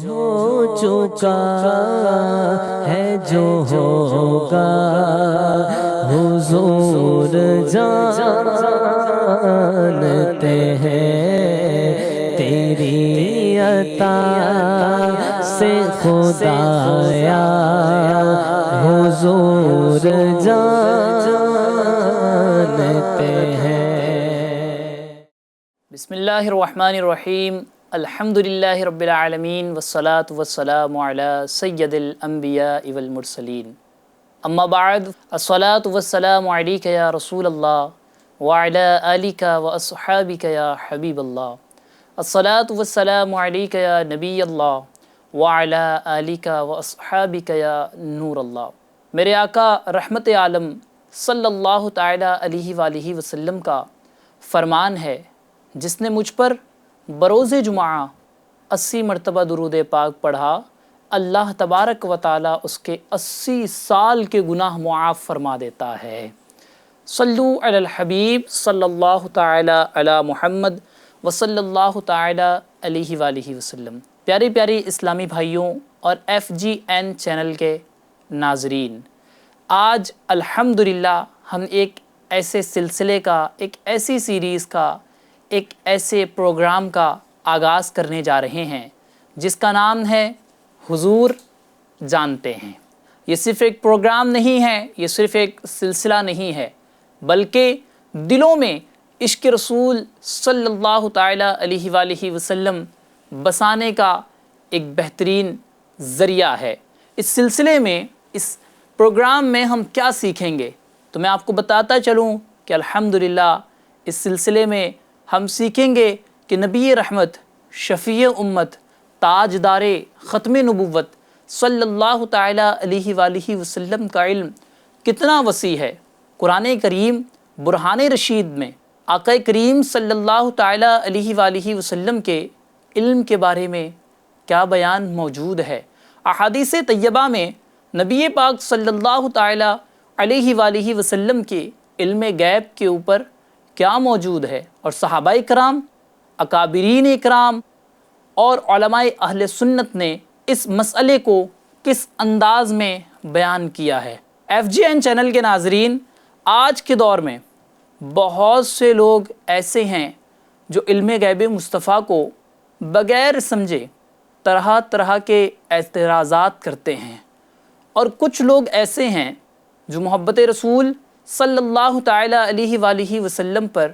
ہو چکا ہے جو ہوگا حضور جانتے ہیں تیری عطا سے خدایا حضور جانتے ہیں۔ بسم اللہ الرحمن الرحیم، الحمدللہ رب العالمین والصلاة والسلام علی سید الانبیاء والمرسلین، اما بعد، الصلاة والسلام علیک یا رسول اللہ وعلی آلک واصحابک یا حبیب اللہ، الصلاة والسلام علیک یا نبی اللہ وعلی آلک واصحابک یا نور اللہ۔ میرے آقا رحمت عالم صلی اللہ تعالی علیہ وآلہ وسلم کا فرمان ہے، جس نے مجھ پر بروز جمعہ 80 مرتبہ درود پاک پڑھا، اللہ تبارک و تعالی اس کے 80 سال کے گناہ معاف فرما دیتا ہے۔ صلو علی الحبیب صلی اللہ تعالی علی محمد وصلی اللہ تعالی علیہ وآلہ وسلم۔ پیاری پیاری اسلامی بھائیوں اور FGN چینل کے ناظرین، آج الحمدللہ ہم ایک ایسے سلسلے کا، ایک ایسی سیریز کا، ایک ایسے پروگرام کا آغاز کرنے جا رہے ہیں جس کا نام ہے حضور جانتے ہیں۔ یہ صرف ایک پروگرام نہیں ہے، یہ صرف ایک سلسلہ نہیں ہے، بلکہ دلوں میں عشق رسول صلی اللہ تعالیٰ علیہ وآلہ وسلم بسانے کا ایک بہترین ذریعہ ہے۔ اس سلسلے میں، اس پروگرام میں ہم کیا سیکھیں گے تو میں آپ کو بتاتا چلوں کہ الحمدللہ اس سلسلے میں ہم سیکھیں گے کہ نبی رحمت، شفیع امت، تاجدار ختم نبوت صلی اللہ تعالیٰ علیہ وآلہ وسلم کا علم کتنا وسیع ہے۔ قرآن کریم برہان رشید میں آقا کریم صلی اللہ تعالیٰ علیہ وآلہ وسلم کے علم کے بارے میں کیا بیان موجود ہے۔ احادیث طیبہ میں نبی پاک صلی اللہ تعالیٰ علیہ وآلہ وسلم کے علم غیب کے اوپر کیا موجود ہے، اور صحابہ کرام، اکابرین کرام اور علماء اہل سنت نے اس مسئلے کو کس انداز میں بیان کیا ہے۔ FGN چینل کے ناظرین، آج کے دور میں بہت سے لوگ ایسے ہیں جو علم غیب مصطفیٰ کو بغیر سمجھے طرح طرح کے اعتراضات کرتے ہیں، اور کچھ لوگ ایسے ہیں جو محبت رسول صلی اللہ تعالیٰ علیہ وآلہ وسلم پر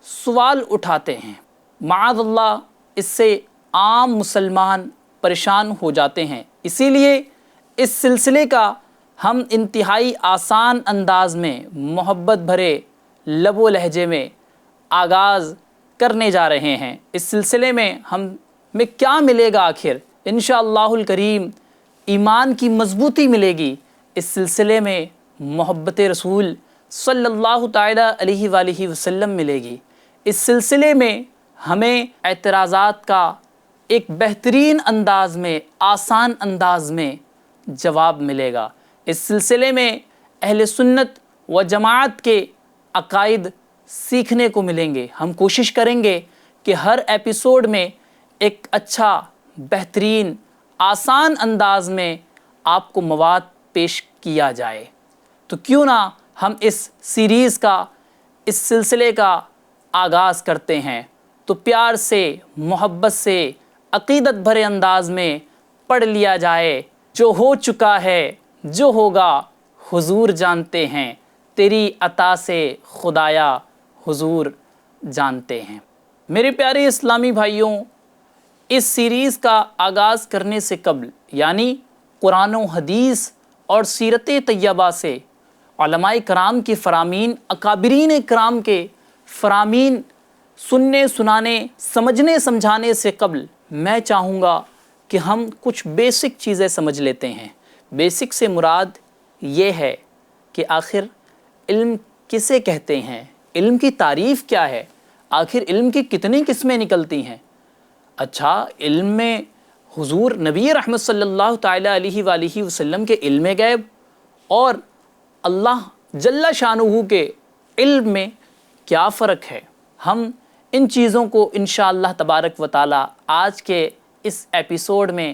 سوال اٹھاتے ہیں۔ معاذ اللہ، اس سے عام مسلمان پریشان ہو جاتے ہیں۔ اسی لیے اس سلسلے کا ہم انتہائی آسان انداز میں، محبت بھرے لب و لہجے میں آغاز کرنے جا رہے ہیں۔ اس سلسلے میں ہمیں کیا ملے گا؟ آخر انشاءاللہ الکریم ایمان کی مضبوطی ملے گی۔ اس سلسلے میں محبت رسول صلی اللہ تعالیٰ علیہ وآلہ وسلم ملے گی۔ اس سلسلے میں ہمیں اعتراضات کا ایک بہترین انداز میں، آسان انداز میں جواب ملے گا۔ اس سلسلے میں اہل سنت و جماعت کے عقائد سیکھنے کو ملیں گے۔ ہم کوشش کریں گے کہ ہر ایپیسوڈ میں ایک اچھا، بہترین، آسان انداز میں آپ کو مواد پیش کیا جائے۔ تو کیوں نہ ہم اس سیریز کا، اس سلسلے کا آغاز کرتے ہیں۔ تو پیار سے، محبت سے، عقیدت بھرے انداز میں پڑھ لیا جائے۔ جو ہو چکا ہے، جو ہوگا حضور جانتے ہیں، تیری عطا سے خدایا حضور جانتے ہیں۔ میرے پیارے اسلامی بھائیوں، اس سیریز کا آغاز کرنے سے قبل، یعنی قرآن و حدیث اور سیرت طیبہ سے، علماء کرام کے فرامین، اکابرین کرام کے فرامین سننے، سنانے، سمجھنے، سمجھانے سے قبل میں چاہوں گا کہ ہم کچھ بیسک چیزیں سمجھ لیتے ہیں۔ بیسک سے مراد یہ ہے کہ آخر علم کسے کہتے ہیں، علم کی تعریف کیا ہے، آخر علم کی کتنی قسمیں نکلتی ہیں۔ اچھا، علم میں حضور نبی رحمت صلی اللہ تعالیٰ علیہ وآلہ وسلم کے علم غیب اور اللہ جل شانہ کے علم میں کیا فرق ہے؟ ہم ان چیزوں کو انشاءاللہ تبارک و تعالی آج کے اس ایپیسوڈ میں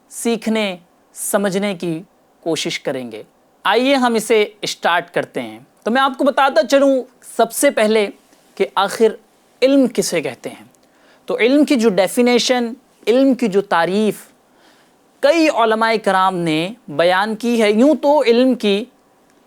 سیکھنے سمجھنے کی کوشش کریں گے۔ آئیے ہم اسے اسٹارٹ کرتے ہیں۔ تو میں آپ کو بتاتا چلوں سب سے پہلے کہ آخر علم کسے کہتے ہیں۔ تو علم کی جو ڈیفینیشن، علم کی جو تعریف کئی علماء کرام نے بیان کی ہے، یوں تو علم کی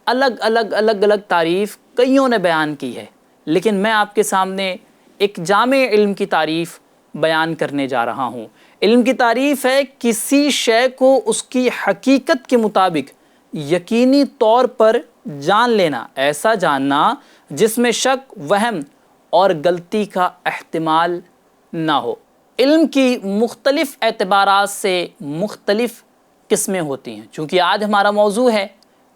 الگ الگ تعریف کئیوں نے بیان کی ہے، لیکن میں آپ کے سامنے ایک جامع علم کی تعریف بیان کرنے جا رہا ہوں۔ علم کی تعریف ہے کسی شے کو اس کی حقیقت کے مطابق یقینی طور پر جان لینا، ایسا جاننا جس میں شک، وہم اور غلطی کا احتمال نہ ہو۔ علم کی مختلف اعتبارات سے مختلف قسمیں ہوتی ہیں۔ چونکہ آج ہمارا موضوع ہے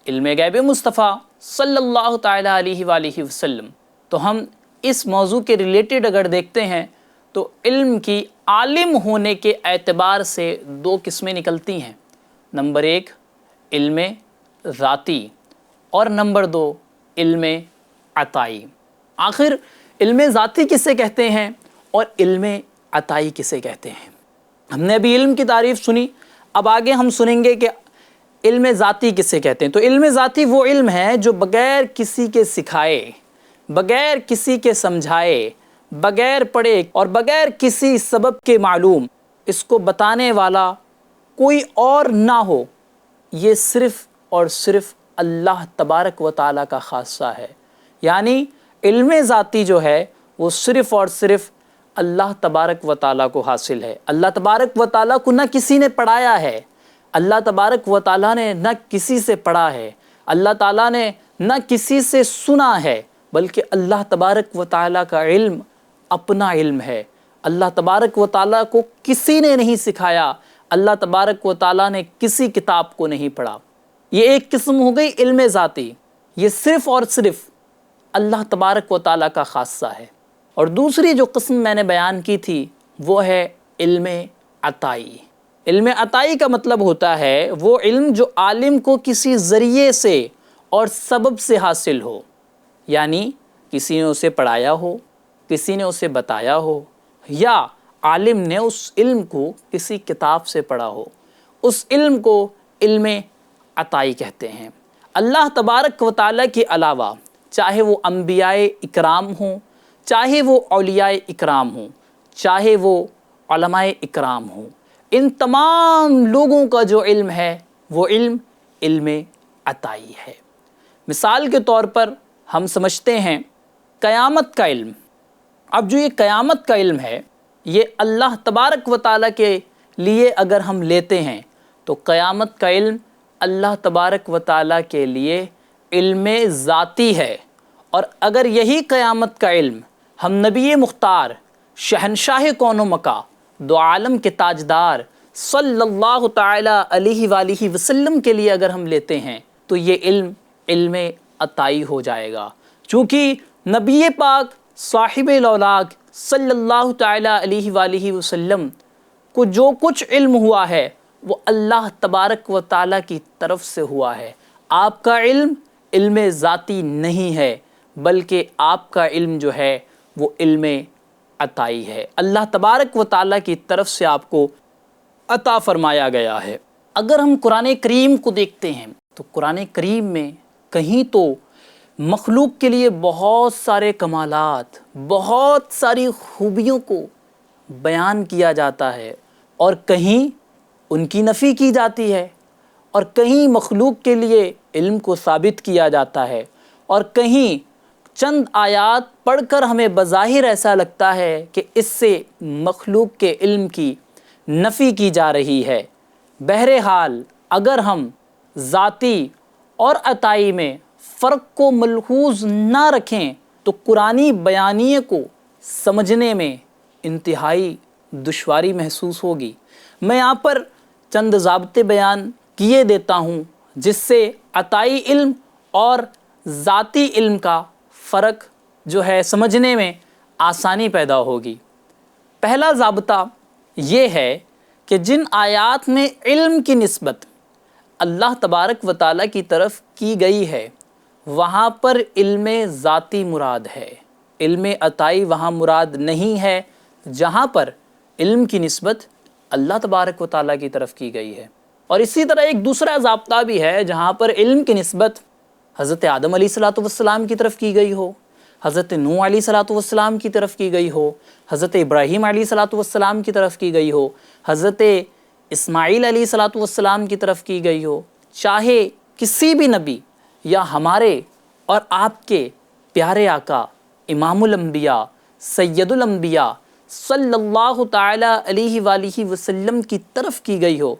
علم غیب مصطفیٰ صلی اللہ تعالیٰ علیہ وآلہ وسلم، تو ہم اس موضوع کے ریلیٹڈ اگر دیکھتے ہیں تو علم کی عالم ہونے کے اعتبار سے دو قسمیں نکلتی ہیں۔ نمبر ایک علم ذاتی اور نمبر دو علم عطائی۔ آخر علم ذاتی کسے کہتے ہیں اور علم عطائی کسے کہتے ہیں؟ ہم نے ابھی علم کی تعریف سنی، اب آگے ہم سنیں گے کہ علم ذاتی کسے کہتے ہیں۔ تو علم ذاتی وہ علم ہے جو بغیر کسی کے سکھائے، بغیر کسی کے سمجھائے، بغیر پڑھے اور بغیر کسی سبب کے معلوم، اس کو بتانے والا کوئی اور نہ ہو، یہ صرف اور صرف اللہ تبارک و تعالیٰ کا خاصہ ہے۔ یعنی علم ذاتی جو ہے وہ صرف اور صرف اللہ تبارک و تعالیٰ کو حاصل ہے۔ اللہ تبارک و تعالیٰ کو نہ کسی نے پڑھایا ہے، اللہ تبارک و تعالیٰ نے نہ کسی سے پڑھا ہے، اللہ تعالیٰ نے نہ کسی سے سنا ہے، بلکہ اللہ تبارک و تعالیٰ کا علم اپنا علم ہے۔ اللہ تبارک و تعالیٰ کو کسی نے نہیں سکھایا، اللہ تبارک و تعالیٰ نے کسی کتاب کو نہیں پڑھا۔ یہ ایک قسم ہو گئی علم ذاتی، یہ صرف اور صرف اللہ تبارک و تعالیٰ کا خاصہ ہے۔ اور دوسری جو قسم میں نے بیان کی تھی وہ ہے علم عطائی۔ علم عطائی کا مطلب ہوتا ہے وہ علم جو عالم کو کسی ذریعے سے اور سبب سے حاصل ہو، یعنی کسی نے اسے پڑھایا ہو، کسی نے اسے بتایا ہو، یا عالم نے اس علم کو کسی کتاب سے پڑھا ہو، اس علم کو علم عطائی کہتے ہیں۔ اللہ تبارک و تعالیٰ کے علاوہ چاہے وہ انبیاء اکرام ہوں، چاہے وہ اولیاء اکرام ہوں، چاہے وہ علماء اکرام ہوں، ان تمام لوگوں کا جو علم ہے وہ علم علم عطائی ہے۔ مثال کے طور پر ہم سمجھتے ہیں قیامت کا علم۔ اب جو یہ قیامت کا علم ہے یہ اللہ تبارک و تعالیٰ کے لیے اگر ہم لیتے ہیں تو قیامت کا علم اللہ تبارک و تعالیٰ کے لیے علم ذاتی ہے۔ اور اگر یہی قیامت کا علم ہم نبی مختار، شہنشاہ کون و مکان، دو عالم کے تاجدار صلی اللہ تعالیٰ علیہ وآلہ وسلم کے لیے اگر ہم لیتے ہیں تو یہ علم علم عطائی ہو جائے گا۔ چونکہ نبی پاک صاحب الاولاق صلی اللہ تعالیٰ علیہ وآلہ وسلم کو جو کچھ علم ہوا ہے وہ اللہ تبارک و تعالیٰ کی طرف سے ہوا ہے۔ آپ کا علم علم ذاتی نہیں ہے، بلکہ آپ کا علم جو ہے وہ علم عطائی ہے، اللہ تبارک و تعالیٰ کی طرف سے آپ کو عطا فرمایا گیا ہے۔ اگر ہم قرآن کریم کو دیکھتے ہیں تو قرآن کریم میں کہیں تو مخلوق کے لیے بہت سارے کمالات، بہت ساری خوبیوں کو بیان کیا جاتا ہے، اور کہیں ان کی نفی کی جاتی ہے، اور کہیں مخلوق کے لیے علم کو ثابت کیا جاتا ہے، اور کہیں چند آیات پڑھ کر ہمیں بظاہر ایسا لگتا ہے کہ اس سے مخلوق کے علم کی نفی کی جا رہی ہے۔ بہرحال اگر ہم ذاتی اور عطائی میں فرق کو ملحوظ نہ رکھیں تو قرآنی بیانیے کو سمجھنے میں انتہائی دشواری محسوس ہوگی۔ میں یہاں پر چند ضابطے بیان کیے دیتا ہوں جس سے عطائی علم اور ذاتی علم کا فرق جو ہے سمجھنے میں آسانی پیدا ہوگی۔ پہلا ضابطہ یہ ہے کہ جن آیات میں علم کی نسبت اللہ تبارک و تعالیٰ کی طرف کی گئی ہے وہاں پر علم ذاتی مراد ہے، علم عطائی وہاں مراد نہیں ہے۔ جہاں پر علم کی نسبت اللہ تبارک و تعالیٰ کی طرف کی گئی ہے۔ اور اسی طرح ایک دوسرا ضابطہ بھی ہے جہاں پر علم کی نسبت حضرت آدم علیہ الصلوۃ والسلام کی طرف کی گئی ہو، حضرت نوح علیہ الصلوۃ والسلام کی طرف کی گئی ہو، حضرت ابراہیم علیہ الصلوۃ والسلام کی طرف کی گئی ہو، حضرت اسماعیل علیہ الصلوۃ والسلام کی طرف کی گئی ہو، چاہے کسی بھی نبی یا ہمارے اور آپ کے پیارے آقا امام الانبیاء سید الانبیاء صلی اللہ تعالی علیہ وآلہ وسلم کی طرف کی گئی ہو،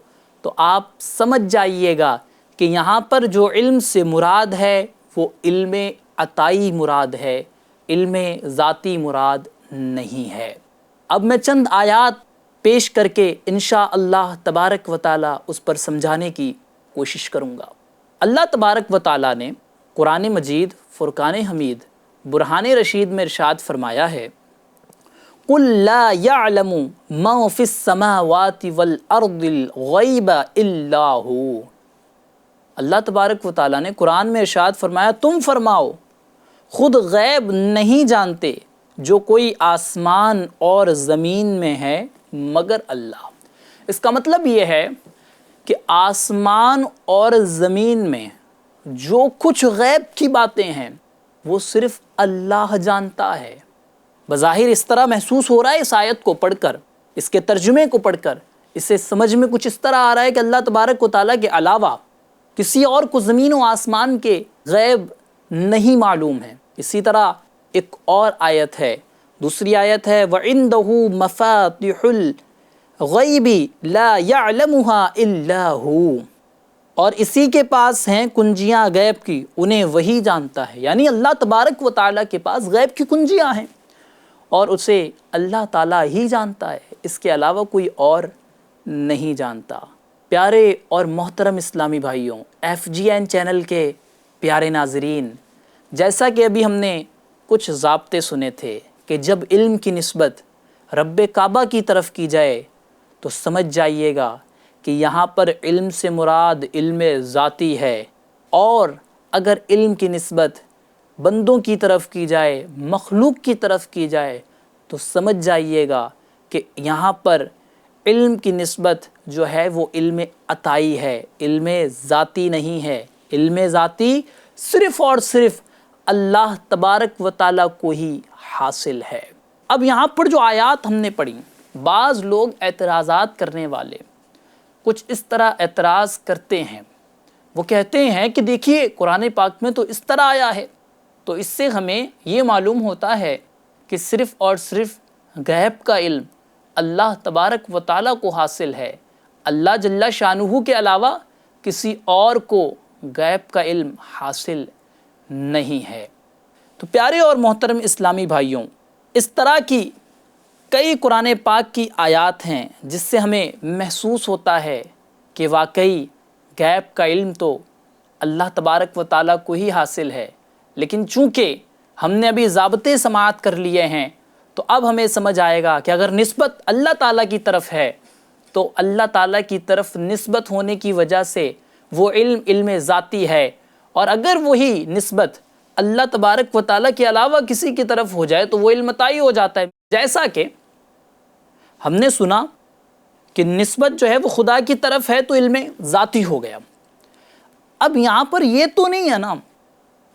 تو آپ سمجھ جائیے گا کہ یہاں پر جو علم سے مراد ہے وہ علم عطائی مراد ہے، علم ذاتی مراد نہیں ہے۔ اب میں چند آیات پیش کر کے انشاءاللہ تبارک و تعالی اس پر سمجھانے کی کوشش کروں گا۔ اللہ تبارک و تعالی نے قرآن مجید فرقان حمید برہان رشید میں ارشاد فرمایا ہے قُلْ لَا يَعْلَمُ مَنْ فِي السَّمَاوَاتِ وَالْأَرْضِ الْغَيْبَ إِلَّا هُوَ۔ اللہ تبارک و تعالیٰ نے قرآن میں ارشاد فرمایا تم فرماؤ خود غیب نہیں جانتے جو کوئی آسمان اور زمین میں ہے مگر اللہ۔ اس کا مطلب یہ ہے کہ آسمان اور زمین میں جو کچھ غیب کی باتیں ہیں وہ صرف اللہ جانتا ہے۔ بظاہر اس طرح محسوس ہو رہا ہے اس آیت کو پڑھ کر، اس کے ترجمے کو پڑھ کر، اسے سمجھ میں کچھ اس طرح آ رہا ہے کہ اللہ تبارک و تعالیٰ کے علاوہ کسی اور کو زمین و آسمان کے غیب نہیں معلوم ہے۔ اسی طرح ایک اور آیت ہے، دوسری آیت ہے وَعِندَهُ مَفَاتِحُ الْغَيْبِ لَا يَعْلَمُهَا إِلَّا هُوَ، اور اسی کے پاس ہیں کنجیاں غیب کی، انہیں وہی جانتا ہے۔ یعنی اللہ تبارک و تعالیٰ کے پاس غیب کی کنجیاں ہیں اور اسے اللہ تعالیٰ ہی جانتا ہے، اس کے علاوہ کوئی اور نہیں جانتا۔ پیارے اور محترم اسلامی بھائیوں، FGN چینل کے پیارے ناظرین، جیسا کہ ابھی ہم نے کچھ ضابطے سنے تھے کہ جب علم کی نسبت رب کعبہ کی طرف کی جائے تو سمجھ جائیے گا کہ یہاں پر علم سے مراد علم ذاتی ہے، اور اگر علم کی نسبت بندوں کی طرف کی جائے، مخلوق کی طرف کی جائے تو سمجھ جائیے گا کہ یہاں پر علم کی نسبت جو ہے وہ علم عطائی ہے، علم ذاتی نہیں ہے۔ علم ذاتی صرف اور صرف اللہ تبارک و تعالیٰ کو ہی حاصل ہے۔ اب یہاں پر جو آیات ہم نے پڑھی، بعض لوگ اعتراضات کرنے والے کچھ اس طرح اعتراض کرتے ہیں، وہ کہتے ہیں کہ دیکھیے قرآن پاک میں تو اس طرح آیا ہے، تو اس سے ہمیں یہ معلوم ہوتا ہے کہ صرف اور صرف غیب کا علم اللہ تبارک و تعالیٰ کو حاصل ہے، اللہ جل شانہ کے علاوہ کسی اور کو غیب کا علم حاصل نہیں ہے۔ تو پیارے اور محترم اسلامی بھائیوں، اس طرح کی کئی قرآن پاک کی آیات ہیں جس سے ہمیں محسوس ہوتا ہے کہ واقعی غیب کا علم تو اللہ تبارک و تعالیٰ کو ہی حاصل ہے، لیکن چونکہ ہم نے ابھی ضابطے سماعت کر لیے ہیں تو اب ہمیں سمجھ آئے گا کہ اگر نسبت اللہ تعالیٰ کی طرف ہے تو اللہ تعالیٰ کی طرف نسبت ہونے کی وجہ سے وہ علم علم ذاتی ہے، اور اگر وہی نسبت اللہ تبارک و تعالیٰ کے علاوہ کسی کی طرف ہو جائے تو وہ علم عطائی ہو جاتا ہے۔ جیسا کہ ہم نے سنا کہ نسبت جو ہے وہ خدا کی طرف ہے تو علم ذاتی ہو گیا۔ اب یہاں پر یہ تو نہیں ہے نا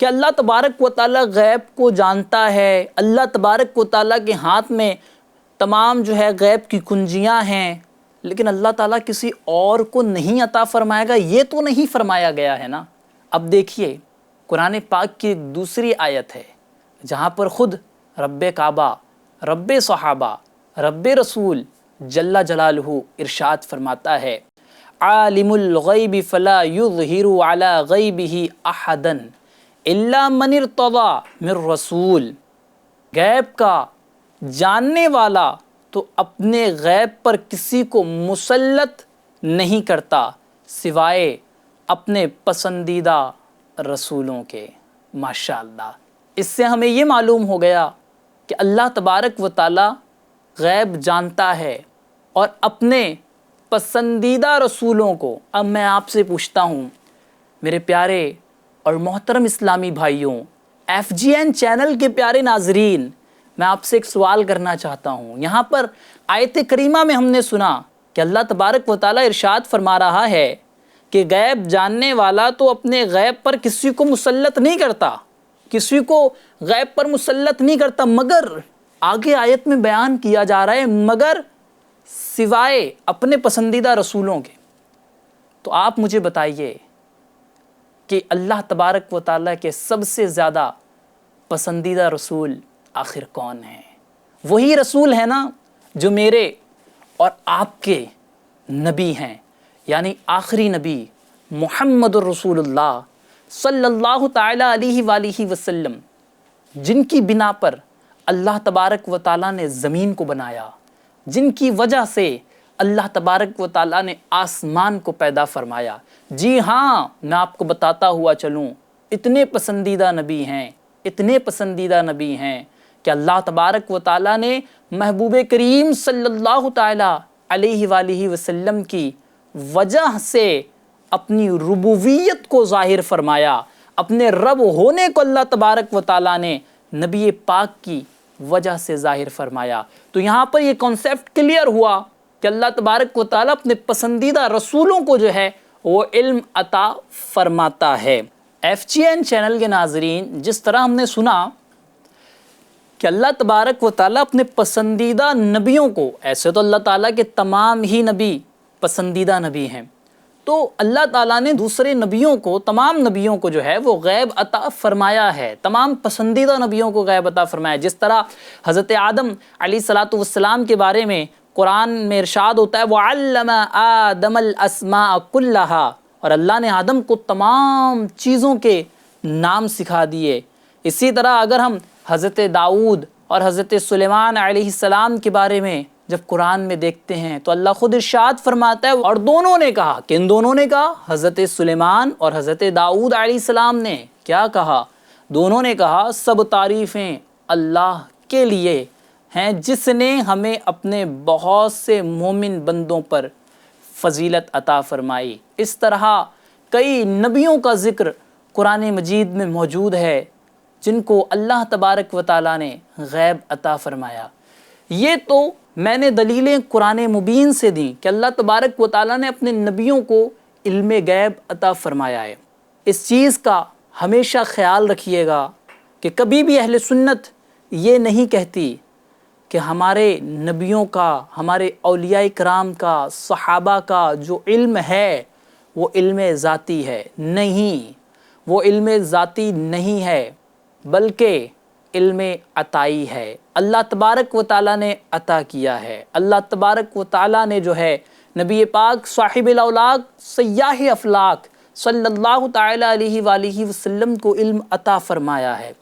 کہ اللہ تبارک و تعالیٰ غیب کو جانتا ہے، اللہ تبارک و تعالیٰ کے ہاتھ میں تمام جو ہے غیب کی کنجیاں ہیں، لیکن اللہ تعالیٰ کسی اور کو نہیں عطا فرمائے گا، یہ تو نہیں فرمایا گیا ہے نا۔ اب دیکھیے قرآن پاک کی ایک دوسری آیت ہے جہاں پر خود رب کعبہ، رب صحابہ، رب رسول جل جلالہ ارشاد فرماتا ہے عالم الغیب فلا یظہر علی غیبہ احدا الا من ارتضی من رسول۔ غیب کا جاننے والا تو اپنے غیب پر کسی کو مسلط نہیں کرتا سوائے اپنے پسندیدہ رسولوں کے۔ ماشاءاللہ، اس سے ہمیں یہ معلوم ہو گیا کہ اللہ تبارک و تعالی غیب جانتا ہے اور اپنے پسندیدہ رسولوں کو۔ اب میں آپ سے پوچھتا ہوں میرے پیارے اور محترم اسلامی بھائیوں، FGN چینل کے پیارے ناظرین، میں آپ سے ایک سوال کرنا چاہتا ہوں۔ یہاں پر آیت کریمہ میں ہم نے سنا کہ اللہ تبارک و تعالیٰ ارشاد فرما رہا ہے کہ غیب جاننے والا تو اپنے غیب پر کسی کو مسلط نہیں کرتا، کسی کو غیب پر مسلط نہیں کرتا، مگر آگے آیت میں بیان کیا جا رہا ہے مگر سوائے اپنے پسندیدہ رسولوں کے۔ تو آپ مجھے بتائیے کہ اللہ تبارک و تعالیٰ کے سب سے زیادہ پسندیدہ رسول آخر کون ہیں؟ وہی رسول ہے نا جو میرے اور آپ کے نبی ہیں، یعنی آخری نبی محمد الرسول اللہ صلی اللہ تعالیٰ علیہ وآلہ وسلم، جن کی بنا پر اللہ تبارک و تعالیٰ نے زمین کو بنایا، جن کی وجہ سے اللہ تبارک و تعالیٰ نے آسمان کو پیدا فرمایا۔ جی ہاں، میں آپ کو بتاتا ہوا چلوں، اتنے پسندیدہ نبی ہیں، اتنے پسندیدہ نبی ہیں کہ اللہ تبارک و تعالیٰ نے محبوب کریم صلی اللہ تعالیٰ علیہ وآلہ وسلم کی وجہ سے اپنی ربوبیت کو ظاہر فرمایا، اپنے رب ہونے کو اللہ تبارک و تعالیٰ نے نبی پاک کی وجہ سے ظاہر فرمایا۔ تو یہاں پر یہ کانسیپٹ کلیئر ہوا کہ اللہ تبارک و تعالیٰ اپنے پسندیدہ رسولوں کو جو ہے وہ علم عطا فرماتا ہے۔ FGN چینل کے ناظرین، جس طرح ہم نے سنا کہ اللہ تبارک و تعالیٰ اپنے پسندیدہ نبیوں کو، ایسے تو اللہ تعالیٰ کے تمام ہی نبی پسندیدہ نبی ہیں، تو اللہ تعالیٰ نے دوسرے نبیوں کو، تمام نبیوں کو جو ہے وہ غیب عطا فرمایا ہے، تمام پسندیدہ نبیوں کو غیب عطا فرمایا ہے۔ جس طرح حضرت آدم علیہ السلام کے بارے میں قرآن میں ارشاد ہوتا ہے وَعَلَّمَ آدَمَ الْأَسْمَاءَ كُلَّهَا، اور اللہ نے آدم کو تمام چیزوں کے نام سکھا دیے۔ اسی طرح اگر ہم حضرت داؤد اور حضرت سلیمان علیہ السلام کے بارے میں جب قرآن میں دیکھتے ہیں تو اللہ خود ارشاد فرماتا ہے، اور دونوں نے کہا، کن دونوں نے کہا؟ حضرت سلیمان اور حضرت داؤد علیہ السلام نے کیا کہا؟ دونوں نے کہا سب تعریفیں اللہ کے لیے ہیں جس نے ہمیں اپنے بہت سے مومن بندوں پر فضیلت عطا فرمائی۔ اس طرح کئی نبیوں کا ذکر قرآن مجید میں موجود ہے جن کو اللہ تبارک و تعالیٰ نے غیب عطا فرمایا۔ یہ تو میں نے دلیلیں قرآن مبین سے دیں کہ اللہ تبارک و تعالیٰ نے اپنے نبیوں کو علم غیب عطا فرمایا ہے۔ اس چیز کا ہمیشہ خیال رکھیے گا کہ کبھی بھی اہل سنت یہ نہیں کہتی کہ ہمارے نبیوں کا، ہمارے اولیاء کرام کا، صحابہ کا جو علم ہے وہ علم ذاتی ہے۔ نہیں، وہ علم ذاتی نہیں ہے، بلکہ علم عطائی ہے، اللہ تبارک و تعالیٰ نے عطا کیا ہے۔ اللہ تبارک و تعالیٰ نے جو ہے نبی پاک صاحب الاولاق سیاح افلاق صلی اللہ تعالیٰ علیہ وآلہ وسلم کو علم عطا فرمایا ہے۔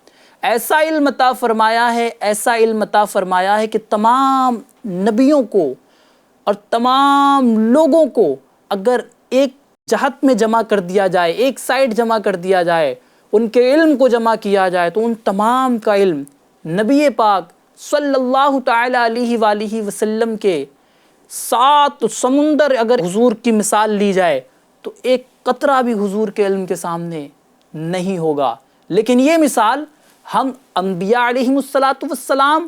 ایسا علم عطا فرمایا ہے، ایسا علم عطا فرمایا ہے کہ تمام نبیوں کو اور تمام لوگوں کو اگر ایک جہت میں جمع کر دیا جائے، ایک سائڈ جمع کر دیا جائے، ان کے علم کو جمع کیا جائے تو ان تمام کا علم نبی پاک صلی اللہ تعالیٰ علیہ وآلہ وسلم کے 7 سمندر اگر حضور کی مثال لی جائے تو ایک قطرہ بھی حضور کے علم کے سامنے نہیں ہوگا۔ لیکن یہ مثال ہم انبیاء علیہم السلام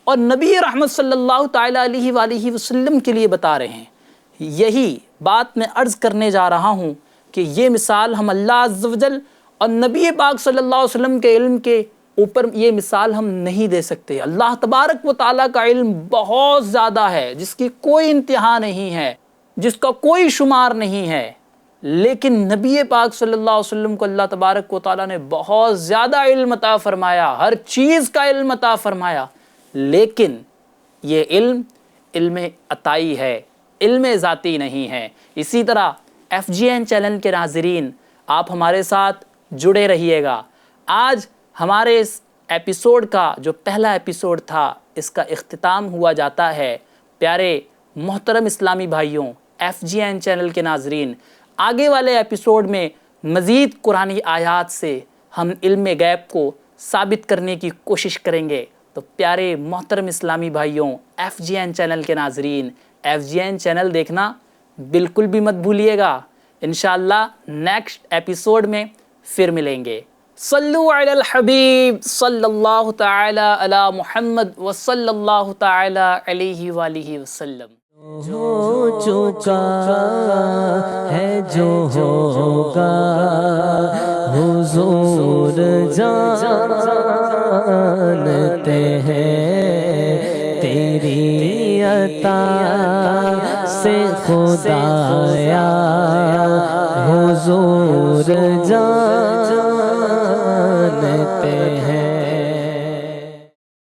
اور نبی رحمت صلی اللہ تعالیٰ علیہ وآلہ وسلم کے لیے بتا رہے ہیں۔ یہی بات میں عرض کرنے جا رہا ہوں کہ یہ مثال ہم اللہ عز و جل اور نبی پاک صلی اللہ علیہ وسلم کے علم کے اوپر یہ مثال ہم نہیں دے سکتے۔ اللہ تبارک و تعالیٰ کا علم بہت زیادہ ہے، جس کی کوئی انتہا نہیں ہے، جس کا کوئی شمار نہیں ہے، لیکن نبی پاک صلی اللہ علیہ وسلم کو اللہ تبارک و تعالیٰ نے بہت زیادہ علم عطا فرمایا، ہر چیز کا علم عطا فرمایا، لیکن یہ علم عطائی ہے، علم ذاتی نہیں ہے۔ اسی طرح FGN چینل کے ناظرین، آپ ہمارے ساتھ جڑے رہیے گا۔ آج ہمارے اس ایپیسوڈ کا جو پہلا ایپیسوڈ تھا، اس کا اختتام ہوا جاتا ہے۔ پیارے محترم اسلامی بھائیوں، FGN چینل کے ناظرین، آگے والے ایپیسوڈ میں مزید قرآنی آیات سے ہم علم غیب کو ثابت کرنے کی کوشش کریں گے۔ تو پیارے محترم اسلامی بھائیوں، FGN چینل کے ناظرین، FGN چینل دیکھنا بالکل بھی مت بھولیے گا۔ انشاءاللہ نیکسٹ ایپیسوڈ میں پھر ملیں گے۔ صلو علی الحبیب صلی اللہ تعالی علی محمد وصلی اللہ تعالی علیہ وآلہ وسلم۔ ہو چکا ہے جو ہوگا حضور جانتے ہیں تیری عطا سے خدایا حضور جانتے ہیں